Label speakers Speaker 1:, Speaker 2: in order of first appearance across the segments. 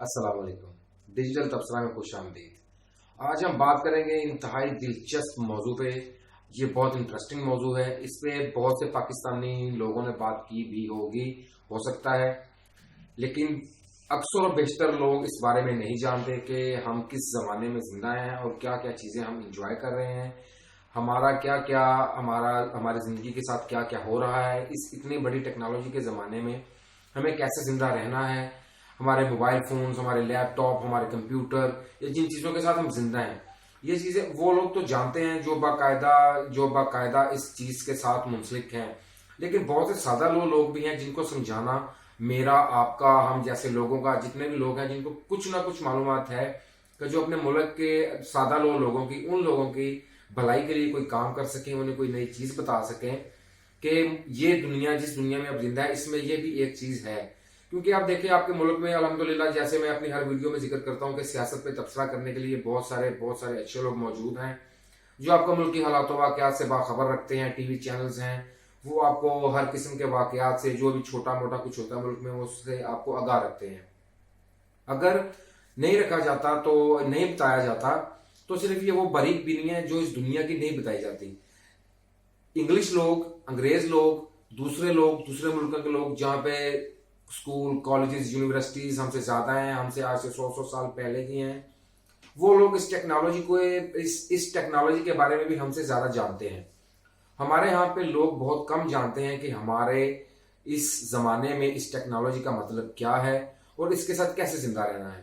Speaker 1: السلام علیکم۔ ڈیجیٹل تبصرہ میں خوش آمدید۔ آج ہم بات کریں گے انتہائی دلچسپ موضوع پہ۔ یہ بہت انٹرسٹنگ موضوع ہے، اس پہ بہت سے پاکستانی لوگوں نے بات کی بھی ہوگی، ہو سکتا ہے، لیکن اکثر و بیشتر لوگ اس بارے میں نہیں جانتے کہ ہم کس زمانے میں زندہ ہیں اور کیا کیا چیزیں ہم انجوائے کر رہے ہیں، ہمارا کیا کیا ہماری زندگی کے ساتھ کیا کیا ہو رہا ہے۔ اس اتنی بڑی ٹیکنالوجی کے زمانے میں ہمیں کیسے زندہ رہنا ہے۔ ہمارے موبائل فونز، ہمارے لیپ ٹاپ، ہمارے کمپیوٹر، یا جن چیزوں کے ساتھ ہم زندہ ہیں، یہ چیزیں وہ لوگ تو جانتے ہیں جو باقاعدہ اس چیز کے ساتھ منسلک ہیں، لیکن بہت سے سادہ لوگ بھی ہیں جن کو سمجھانا میرا، آپ کا، ہم جیسے لوگوں کا، جتنے بھی لوگ ہیں جن کو کچھ نہ کچھ معلومات ہے کہ جو اپنے ملک کے سادہ لوگوں کی، ان لوگوں کی بھلائی کے لیے کوئی کام کر سکیں، انہیں کوئی نئی چیز بتا سکیں کہ یہ دنیا، جس دنیا میں اب زندہ ہے، اس میں یہ بھی ایک چیز ہے۔ کیونکہ آپ دیکھیں آپ کے ملک میں الحمدللہ، جیسے میں اپنی ہر ویڈیو میں ذکر کرتا ہوں کہ سیاست پہ تبصرہ کرنے کے لیے بہت سارے اچھے لوگ موجود ہیں جو آپ کو ملک کی حالات و واقعات سے باخبر رکھتے ہیں۔ ٹی وی چینلز ہیں، وہ آپ کو ہر قسم کے واقعات سے، جو بھی چھوٹا موٹا کچھ ہوتا ہے ملک میں، اس سے آپ کو آگاہ رکھتے ہیں۔ اگر نہیں رکھا جاتا، تو نہیں بتایا جاتا، تو صرف یہ وہ باریک بینی ہے جو اس دنیا کی نہیں بتائی جاتی۔ انگلش لوگ، انگریز لوگ، دوسرے ملکوں کے لوگ جہاں پہ اسکول، کالجز، یونیورسٹیز ہم سے زیادہ ہیں، ہم سے آج سے 100 سال پہلے کی ہیں، وہ لوگ اس ٹیکنالوجی کے بارے میں بھی ہم سے زیادہ جانتے ہیں۔ ہمارے ہاں پہ لوگ بہت کم جانتے ہیں کہ ہمارے اس زمانے میں اس ٹیکنالوجی کا مطلب کیا ہے اور اس کے ساتھ کیسے زندہ رہنا ہے۔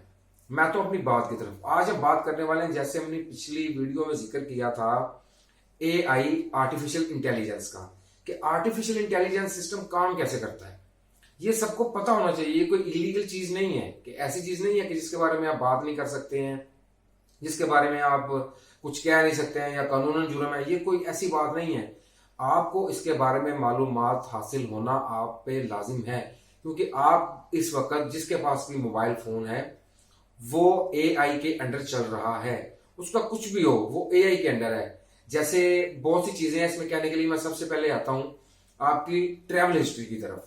Speaker 1: میں تو اپنی بات کی طرف آج ہم بات کرنے والے ہیں، جیسے ہم نے پچھلی ویڈیو میں ذکر کیا تھا اے آئی، آرٹیفیشل انٹیلیجنس کا، کہ آرٹیفیشل انٹیلیجنس سسٹم کام کیسے کرتا ہے۔ یہ سب کو پتہ ہونا چاہیے، یہ کوئی ایلیگل چیز نہیں ہے، کہ ایسی چیز نہیں ہے کہ جس کے بارے میں آپ بات نہیں کر سکتے ہیں، جس کے بارے میں آپ کچھ کہہ نہیں سکتے ہیں یا قانوناً جرم ہے۔ یہ کوئی ایسی بات نہیں ہے۔ آپ کو اس کے بارے میں معلومات حاصل ہونا آپ پہ لازم ہے، کیونکہ آپ اس وقت جس کے پاس بھی موبائل فون ہے وہ اے آئی کے انڈر چل رہا ہے۔ اس کا کچھ بھی ہو، وہ اے آئی کے انڈر ہے۔ جیسے بہت سی چیزیں ہیں اس میں کہنے کے لیے، میں سب سے پہلے آتا ہوں آپ کی ٹریول ہسٹری کی طرف،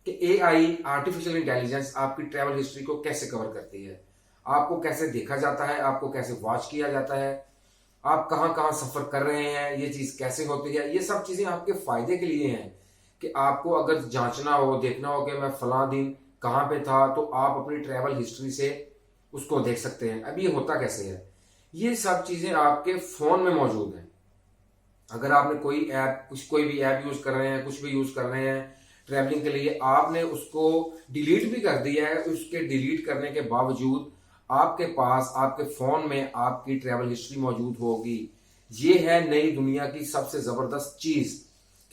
Speaker 1: کہ اے آئی، آرٹیفیشل انٹیلیجنس آپ کی ٹریول ہسٹری کو کیسے کور کرتی ہے، آپ کو کیسے دیکھا جاتا ہے، آپ کو کیسے واچ کیا جاتا ہے، آپ کہاں کہاں سفر کر رہے ہیں، یہ چیز کیسے ہوتی ہے۔ یہ سب چیزیں آپ کے فائدے کے لیے ہیں، کہ آپ کو اگر جانچنا ہو، دیکھنا ہو کہ میں فلاں دن کہاں پہ تھا، تو آپ اپنی ٹریول ہسٹری سے اس کو دیکھ سکتے ہیں۔ اب یہ ہوتا کیسے ہے، یہ سب چیزیں آپ کے فون میں موجود ہیں۔ اگر آپ نے کوئی بھی ایپ یوز کر رہے ہیں، کچھ بھی یوز کر رہے ہیں ٹریولنگ کے لیے، آپ نے اس کو ڈیلیٹ بھی کر دیا ہے، اس کے ڈیلیٹ کرنے کے باوجود آپ کے پاس، آپ کے فون میں آپ کی ٹریول ہسٹری موجود ہوگی۔ یہ ہے نئی دنیا کی سب سے زبردست چیز،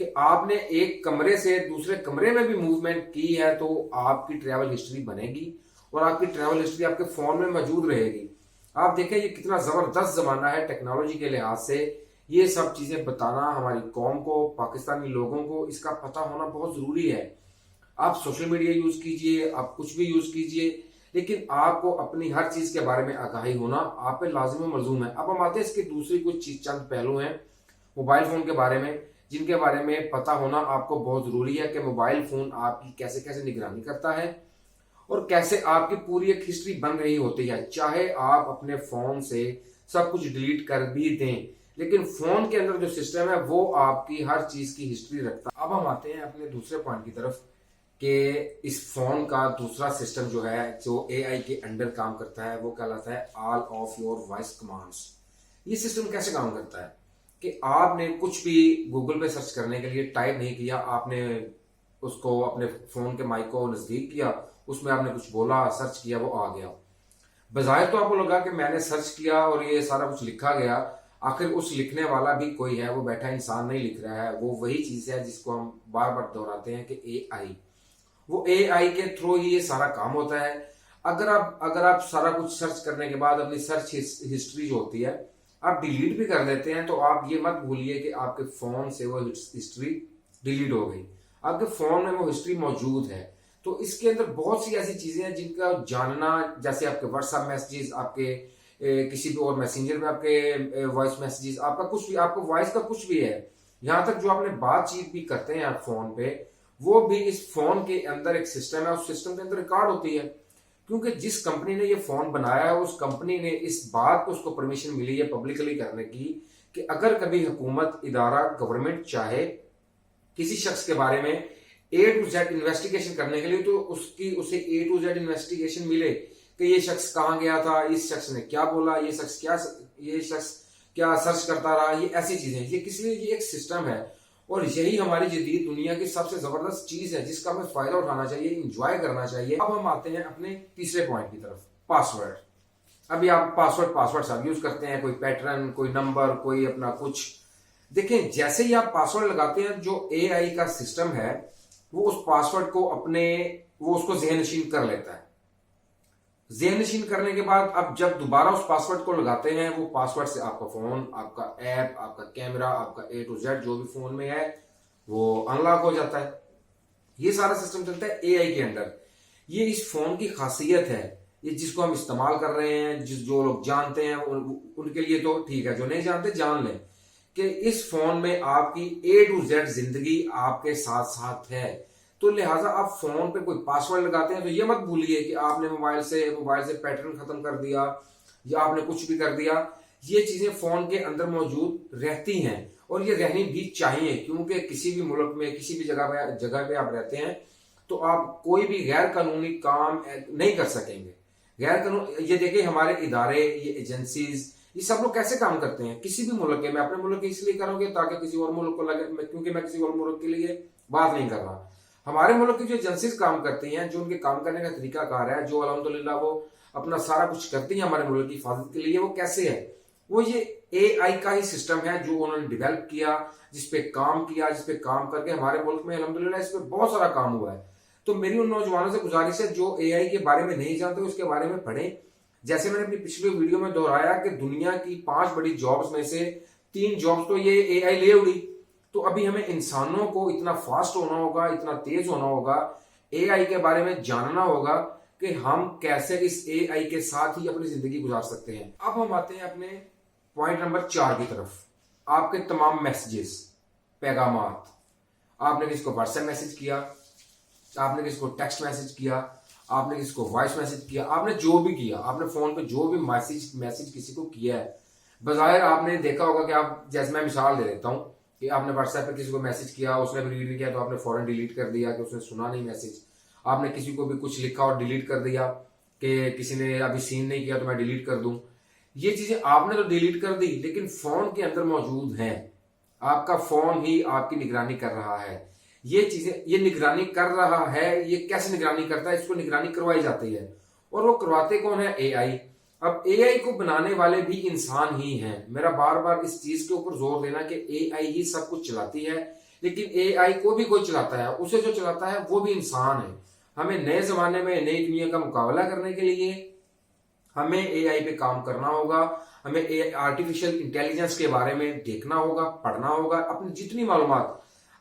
Speaker 1: کہ آپ نے ایک کمرے سے دوسرے کمرے میں بھی موومنٹ کی ہے تو آپ کی ٹریول ہسٹری بنے گی، اور آپ کی ٹریول ہسٹری آپ کے فون میں موجود رہے گی۔ آپ دیکھیں یہ کتنا زبردست زمانہ ہے ٹیکنالوجی کے لحاظ سے۔ یہ سب چیزیں بتانا ہماری قوم کو، پاکستانی لوگوں کو اس کا پتہ ہونا بہت ضروری ہے۔ آپ سوشل میڈیا یوز کیجئے، آپ کچھ بھی یوز کیجئے، لیکن آپ کو اپنی ہر چیز کے بارے میں آگاہی ہونا آپ پہ لازم و ملزوم ہے۔ اب ہم آتے ہیں اس کی دوسری کچھ چند پہلو ہیں موبائل فون کے بارے میں، جن کے بارے میں پتہ ہونا آپ کو بہت ضروری ہے، کہ موبائل فون آپ کی کیسے کیسے نگرانی کرتا ہے اور کیسے آپ کی پوری ایک ہسٹری بن رہی ہوتی ہے۔ چاہے آپ اپنے فون سے سب کچھ ڈیلیٹ کر بھی دیں، لیکن فون کے اندر جو سسٹم ہے وہ آپ کی ہر چیز کی ہسٹری رکھتا ہے۔ اب ہم آتے ہیں اپنے دوسرے پوائنٹ کی طرف، کہ اس فون کا دوسرا سسٹم جو ہے، جو اے آئی کے انڈر کام کرتا ہے، وہ کہلاتا ہے all of your voice commands. یہ سسٹم کیسے کام کرتا ہے، کہ آپ نے کچھ بھی گوگل پہ سرچ کرنے کے لیے ٹائپ نہیں کیا، آپ نے اس کو اپنے فون کے مائک کو نزدیک کیا، اس میں آپ نے کچھ بولا، سرچ کیا، وہ آ گیا۔ بظاہر تو آپ کو لگا کہ میں نے سرچ کیا اور یہ سارا کچھ لکھا گیا، آخر اس لکھنے والا بھی کوئی ہے، وہ بیٹھا انسان نہیں لکھ رہا ہے، وہ وہی چیز ہے جس کو ہم بار بار دہراتے ہیں کہ اے آئی۔ وہ اے آئی کے تھرو ہی یہ سارا کام ہوتا ہے۔ اگر آپ سارا کچھ سرچ کرنے کے بعد اپنی سرچ ہسٹری جو ہوتی ہے آپ ڈیلیٹ بھی کر دیتے ہیں، تو آپ یہ مت بھولیے کہ آپ کے فون سے وہ ہسٹری ڈیلیٹ ہو گئی، آپ کے فون میں وہ ہسٹری موجود ہے۔ تو اس کے اندر بہت سی ایسی چیزیں ہیں جن کا جاننا، جیسے آپ کے واٹس ایپ میسیجز، آپ کے کسی بھی اور میسنجر میں آپ کے وائس میسیجز، آپ کا کچھ بھی، آپ کو وائس کا کچھ بھی ہے، یہاں تک جو آپ نے بات چیت بھی کرتے ہیں آپ فون پہ، وہ بھی اس فون کے اندر ایک سسٹم ہے، اس سسٹم کے اندر ریکارڈ ہوتی ہے۔ کیونکہ جس کمپنی نے یہ فون بنایا ہے اس کمپنی نے اس بات کو اس کو پرمیشن ملی ہے پبلکلی کرنے کی کہ اگر کبھی حکومت ادارہ گورنمنٹ چاہے کسی شخص کے بارے میں اے ٹو زیڈ انویسٹیگیشن کرنے کے لیے تو اسے اے ٹو زیڈ انویسٹیگیشن ملے کہ یہ شخص کہاں گیا تھا, اس شخص نے کیا بولا, یہ شخص کیا سرچ کرتا رہا, یہ ایسی چیزیں. یہ کس لیے, یہ ایک سسٹم ہے اور یہی ہماری جدید دنیا کی سب سے زبردست چیز ہے جس کا ہمیں فائدہ اٹھانا چاہیے, انجوائے کرنا چاہیے. اب ہم آتے ہیں اپنے تیسرے پوائنٹ کی طرف, پاسورڈ. ابھی آپ پاسورڈ سب یوز کرتے ہیں, کوئی پیٹرن, کوئی نمبر, کوئی اپنا کچھ. دیکھیں جیسے ہی آپ پاسورڈ لگاتے ہیں جو اے آئی کا سسٹم ہے وہ اس پاسورڈ کو وہ اس کو ذہن نشین کر لیتا ہے. ذہن نشین کرنے کے بعد اب جب دوبارہ اس پاسورڈ کو لگاتے ہیں وہ پاسورڈ سے آپ کا فون, آپ کا ایپ, آپ کا کیمرہ, آپ کا اے ٹو زیڈ جو بھی فون میں ہے وہ ان لاک ہو جاتا ہے. یہ سارا سسٹم چلتا ہے اے آئی کے اندر. یہ اس فون کی خاصیت ہے, یہ جس کو ہم استعمال کر رہے ہیں, جو لوگ جانتے ہیں ان کے لیے تو ٹھیک ہے, جو نہیں جانتے جان لیں کہ اس فون میں آپ کی اے ٹو زیڈ زندگی آپ کے ساتھ ساتھ ہے. تو لہٰذا آپ فون پہ کوئی پاسورڈ لگاتے ہیں تو یہ مت بھولیے کہ آپ نے موبائل سے پیٹرن ختم کر دیا یا آپ نے کچھ بھی کر دیا. یہ چیزیں فون کے اندر موجود رہتی ہیں اور یہ رہنی بھی چاہیے, کیونکہ کسی بھی ملک میں کسی بھی جگہ پہ آپ رہتے ہیں تو آپ کوئی بھی غیر قانونی کام نہیں کر سکیں گے. یہ دیکھیں ہمارے ادارے, یہ ایجنسیز, یہ سب لوگ کیسے کام کرتے ہیں کسی بھی ملک کے. میں اپنے ملک کے اس لیے کروں گی تاکہ کسی اور ملک کو لگے, کیونکہ میں کسی اور ملک کے لیے بات نہیں کر رہا. ہمارے ملک کی جو ایجنسیز کام کرتی ہیں, جو ان کے کام کرنے کا طریقہ کار ہے, جو الحمدللہ وہ اپنا سارا کچھ کرتی ہیں ہمارے ملک کی حفاظت کے لیے, وہ کیسے ہے, وہ یہ اے آئی کا ہی سسٹم ہے جو انہوں نے ڈیولپ کیا, جس پہ کام کر کے ہمارے ملک میں الحمدللہ اس پہ بہت سارا کام ہوا ہے. تو میری ان نوجوانوں سے گزارش ہے جو اے آئی کے بارے میں نہیں جانتے اس کے بارے میں پڑھیں. جیسے میں نے اپنی پچھلی ویڈیو میں دہرایا کہ دنیا کی 5 بڑی جابز میں سے 3 جابز تو یہ اے آئی لے اڑی. تو ابھی ہمیں انسانوں کو اتنا فاسٹ ہونا ہوگا, اتنا تیز ہونا ہوگا, اے آئی کے بارے میں جاننا ہوگا کہ ہم کیسے اس اے آئی کے ساتھ ہی اپنی زندگی گزار سکتے ہیں. اب ہم آتے ہیں اپنے پوائنٹ نمبر 4 کی طرف. آپ کے تمام میسیجز, پیغامات, آپ نے کسی کو واٹس ایپ میسج کیا, آپ نے کسی کو ٹیکسٹ میسج کیا, آپ نے کسی کو وائس میسج کیا, آپ نے جو بھی کیا, آپ نے فون پہ جو بھی میسج کسی کو کیا ہے, بظاہر آپ نے دیکھا ہوگا کہ آپ, جیسے میں مثال دے دیتا ہوں کہ آپ نے واٹس ایپ پہ کسی کو میسج کیا, اس نے بھی ریڈ نہیں کیا تو آپ نے فوراً ڈیلیٹ کر دیا کہ اس نے سنا نہیں میسج. آپ نے کسی کو بھی کچھ لکھا اور ڈیلیٹ کر دیا کہ کسی نے ابھی سین نہیں کیا تو میں ڈیلیٹ کر دوں. یہ چیزیں آپ نے تو ڈیلیٹ کر دی لیکن فون کے اندر موجود ہیں. آپ کا فون ہی آپ کی نگرانی کر رہا ہے. یہ چیزیں, یہ نگرانی کر رہا ہے. یہ کیسے نگرانی کرتا ہے, اس کو نگرانی کروائی جاتی ہے اور وہ کرواتے کون ہے, اے آئی. اب اے آئی کو بنانے والے بھی انسان ہی ہیں. میرا بار بار اس چیز کے اوپر زور دینا کہ اے آئی ہی سب کچھ چلاتی ہے, لیکن اے آئی کو بھی کوئی چلاتا ہے, اسے جو چلاتا ہے وہ بھی انسان ہے. ہمیں نئے زمانے میں نئی دنیا کا مقابلہ کرنے کے لیے ہمیں اے آئی پہ کام کرنا ہوگا. ہمیں آرٹیفیشل انٹیلیجنس کے بارے میں دیکھنا ہوگا, پڑھنا ہوگا, اپنی جتنی معلومات.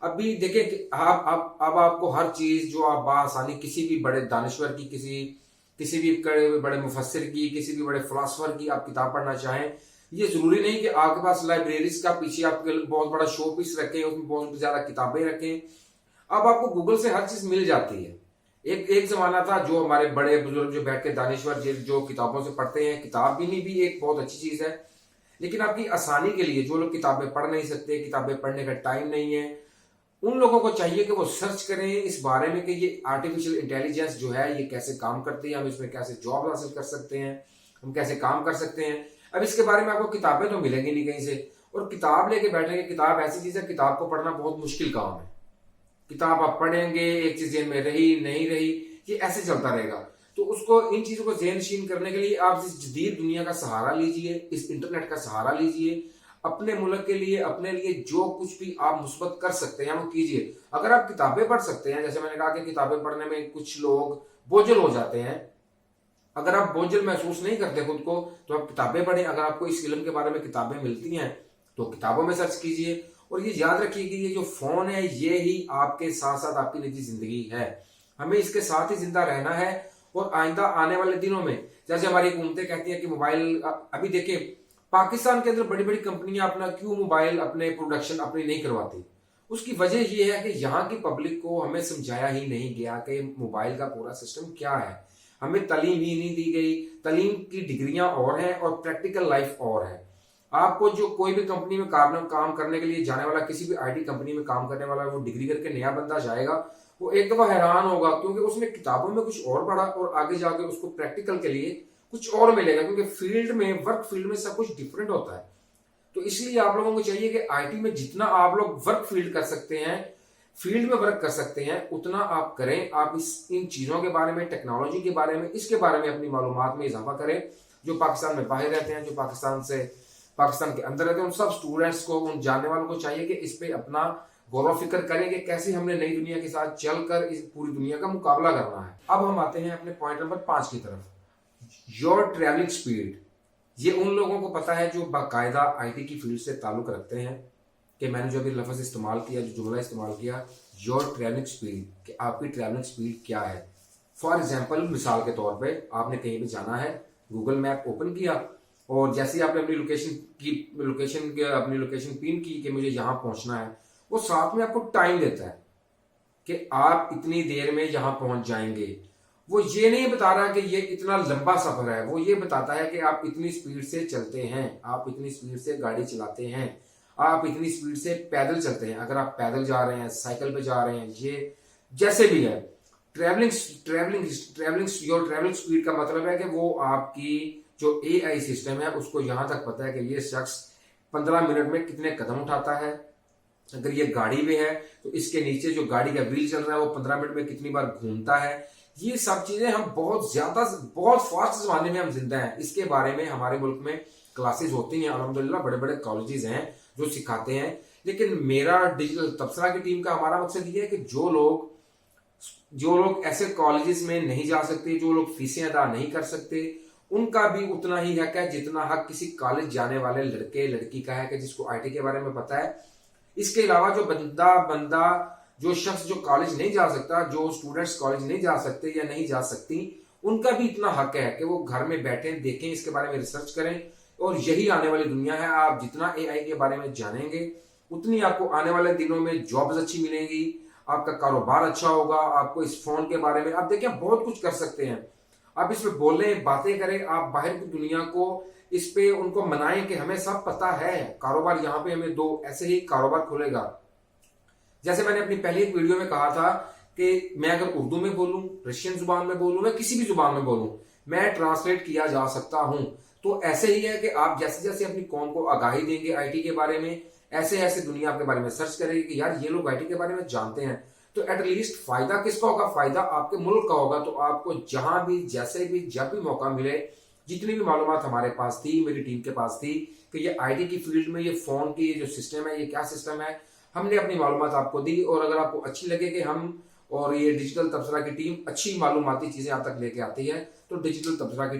Speaker 1: ابھی دیکھیں کہ اب آپ کو ہر چیز جو آپ بآسانی کسی بھی بڑے دانشور کی, کسی بھی بڑے مفسر کی, کسی بھی بڑے فلاسفر کی آپ کتاب پڑھنا چاہیں, یہ ضروری نہیں کہ آپ کے پاس لائبریریز کا پیچھے آپ کے بہت بڑا شو پیس رکھیں, اس میں بہت زیادہ کتابیں رکھیں. اب آپ کو گوگل سے ہر چیز مل جاتی ہے. ایک زمانہ تھا جو ہمارے بڑے بزرگ جو بیٹھ کے دانشور جو کتابوں سے پڑھتے ہیں, کتاب بھی نہیں بھی ایک بہت اچھی چیز ہے, لیکن آپ کی آسانی کے لیے جو لوگ کتابیں پڑھ نہیں سکتے, کتابیں پڑھنے کا ٹائم نہیں ہے, ان لوگوں کو چاہیے کہ وہ سرچ کریں اس بارے میں کہ یہ آرٹیفیشل انٹیلیجنس جو ہے یہ کیسے کام کرتی ہے, ہم اس میں کیسے جاب حاصل کر سکتے ہیں, ہم کیسے کام کر سکتے ہیں. اب اس کے بارے میں آپ کو کتابیں تو ملیں گی نہیں کہیں سے, اور کتاب لے کے بیٹھیں گے. کتاب ایسی چیز ہے, کتاب کو پڑھنا بہت مشکل کام ہے. کتاب آپ پڑھیں گے, ایک چیز ذہن میں رہی نہیں رہی, یہ ایسے چلتا رہے گا. تو اس کو, ان چیزوں کو ذہن نشین کرنے کے لیے آپ اس جدید دنیا کا سہارا لیجئے, اس انٹرنیٹ کا سہارا لیجئے. اپنے ملک کے لیے, اپنے لیے جو کچھ بھی آپ مثبت کر سکتے ہیں وہ کیجئے. اگر آپ کتابیں پڑھ سکتے ہیں, جیسے میں نے کہا کہ کتابیں پڑھنے میں کچھ لوگ بوجھل ہو جاتے ہیں, اگر آپ بوجھل محسوس نہیں کرتے خود کو تو آپ کتابیں پڑھیں. اگر آپ کو اس علم کے بارے میں کتابیں ملتی ہیں تو کتابوں میں سرچ کیجئے. اور یہ یاد رکھیے کہ یہ جو فون ہے یہ ہی آپ کے ساتھ ساتھ آپ کی نجی زندگی ہے. ہمیں اس کے ساتھ ہی زندہ رہنا ہے. اور آئندہ آنے والے دنوں میں جیسے ہماری حکومتیں کہتی ہیں کہ موبائل, ابھی دیکھیں پاکستان کے اندر بڑی بڑی کمپنیاں اپنا کیوں موبائل اپنے پروڈکشن اپنی نہیں کرواتی, اس کی وجہ یہ ہے کہ یہاں کی پبلک کو ہمیں سمجھایا ہی نہیں گیا کہ موبائل کا پورا سسٹم کیا ہے. ہمیں تعلیم ہی نہیں دی گئی. تعلیم کی ڈگریاں اور ہیں اور پریکٹیکل لائف اور ہے. آپ کو جو کوئی بھی کمپنی میں کام کرنے کے لیے جانے والا, کسی بھی آئی ٹی کمپنی میں کام کرنے والا, وہ ڈگری کر کے نیا بندہ جائے گا, وہ ایک دفعہ حیران ہوگا کیونکہ اس نے کتابوں میں کچھ اور پڑھا اور آگے جا کے اس کو پریکٹیکل کے لیے کچھ اور ملے گا, کیونکہ ورک فیلڈ میں سب کچھ ڈفرینٹ ہوتا ہے. تو اس لیے آپ لوگوں کو چاہیے کہ آئی ٹی میں جتنا آپ لوگ ورک فیلڈ کر سکتے ہیں, فیلڈ میں ورک کر سکتے ہیں, اتنا آپ کریں. آپ ان چیزوں کے بارے میں, ٹیکنالوجی کے بارے میں, اس کے بارے میں اپنی معلومات میں اضافہ کریں. جو پاکستان میں باہر رہتے ہیں, جو پاکستان کے اندر رہتے ہیں, ان سب اسٹوڈنٹس کو, ان جاننے والوں کو چاہیے کہ اس پہ اپنا غور و فکر کریں کہ کیسے ہم نے نئی دنیا کے ساتھ چل کر اس پوری دنیا کا مقابلہ کرنا ہے. اب ہم آتے ہیں اپنے پوائنٹ نمبر 5 کی طرف, یور ٹریولنگ اسپیڈ. یہ ان لوگوں کو پتا ہے جو باقاعدہ آئی ٹی کی فیلڈ سے تعلق رکھتے ہیں کہ میں نے جو ابھی لفظ استعمال کیا, جو جملہ استعمال کیا, یور ٹریولنگ اسپیڈ, کہ آپ کی ٹریولنگ اسپیڈ کیا ہے. فار ایگزامپل, مثال کے طور پہ آپ نے کہیں پہ جانا ہے, گوگل میپ اوپن کیا اور جیسے آپ نے اپنی لوکیشن پن کی کہ مجھے یہاں پہنچنا ہے, وہ ساتھ میں آپ کو ٹائم دیتا ہے کہ آپ اتنی دیر میں یہاں پہنچ جائیں گے. وہ یہ نہیں بتا رہا کہ یہ اتنا لمبا سفر ہے, وہ یہ بتاتا ہے کہ آپ اتنی سپیڈ سے چلتے ہیں, آپ اتنی سپیڈ سے گاڑی چلاتے ہیں, آپ اتنی سپیڈ سے پیدل چلتے ہیں. اگر آپ پیدل جا رہے ہیں, سائیکل پہ جا رہے ہیں, یہ جیسے بھی ہے, ٹریولنگ سپیڈ کا مطلب ہے کہ وہ آپ کی جو اے آئی سسٹم ہے اس کو یہاں تک پتا ہے کہ یہ شخص 15 منٹ میں کتنے قدم اٹھاتا ہے. اگر یہ گاڑی میں ہے تو اس کے نیچے جو گاڑی کا ویل چل رہا ہے وہ 15 منٹ میں کتنی بار گھومتا ہے. یہ سب چیزیں ہم بہت فاسٹ زمانے میں ہم زندہ ہیں. اس کے بارے میں ہمارے ملک میں کلاسز ہوتی ہیں, الحمدللہ بڑے بڑے کالجز ہیں جو سکھاتے ہیں. لیکن میرا ڈیجیٹل تبصرہ کی ٹیم کا ہمارا مقصد یہ ہے کہ جو لوگ ایسے کالجز میں نہیں جا سکتے, جو لوگ فیسیں ادا نہیں کر سکتے, ان کا بھی اتنا ہی حق ہے جتنا حق کسی کالج جانے والے لڑکے لڑکی کا ہے کہ جس کو آئی ٹی کے بارے میں پتا ہے. اس کے علاوہ جو شخص جو کالج نہیں جا سکتا, جو اسٹوڈنٹس کالج نہیں جا سکتے یا نہیں جا سکتی, ان کا بھی اتنا حق ہے کہ وہ گھر میں بیٹھیں, دیکھیں, اس کے بارے میں ریسرچ کریں. اور یہی آنے والی دنیا ہے. آپ جتنا اے آئی کے بارے میں جانیں گے اتنی آپ کو آنے والے دنوں میں جابز اچھی ملیں گی, آپ کا کاروبار اچھا ہوگا. آپ کو اس فون کے بارے میں آپ دیکھیں بہت کچھ کر سکتے ہیں. آپ اس پہ بولیں, باتیں کریں, آپ باہر کی دنیا کو اس پہ ان کو منائیں کہ ہمیں سب پتا ہے, کاروبار یہاں پہ ہمیں دو. ایسے ہی کاروبار کھلے گا. جیسے میں نے اپنی پہلی ایک ویڈیو میں کہا تھا کہ میں اگر اردو میں بولوں, رشین زبان میں بولوں, میں کسی بھی زبان میں بولوں, میں ٹرانسلیٹ کیا جا سکتا ہوں. تو ایسے ہی ہے کہ آپ جیسے جیسے اپنی قوم کو آگاہی دیں گے آئی ٹی کے بارے میں, ایسے دنیا آپ کے بارے میں سرچ کرے گی کہ یار یہ لوگ آئی ٹی کے بارے میں جانتے ہیں. تو ایٹ لیسٹ فائدہ کس کا ہوگا؟ فائدہ آپ کے ملک کا ہوگا. تو آپ کو جہاں بھی, جیسے بھی, جب بھی موقع ملے, جتنی بھی معلومات ہمارے پاس تھی, میری ٹیم کے پاس تھی کہ یہ آئی ٹی کی فیلڈ میں یہ فون کی جو سسٹم ہے, یہ کیا سسٹم ہے, ہم نے اپنی معلومات آپ کو دی. اور اگر آپ کو اچھی لگے کہ ہم اور یہ ڈیجیٹل تبصرہ کی ٹیم اچھی معلوماتی چیزیں آپ تک لے کے آتی ہے, تو ڈیجیٹل تبصرہ کی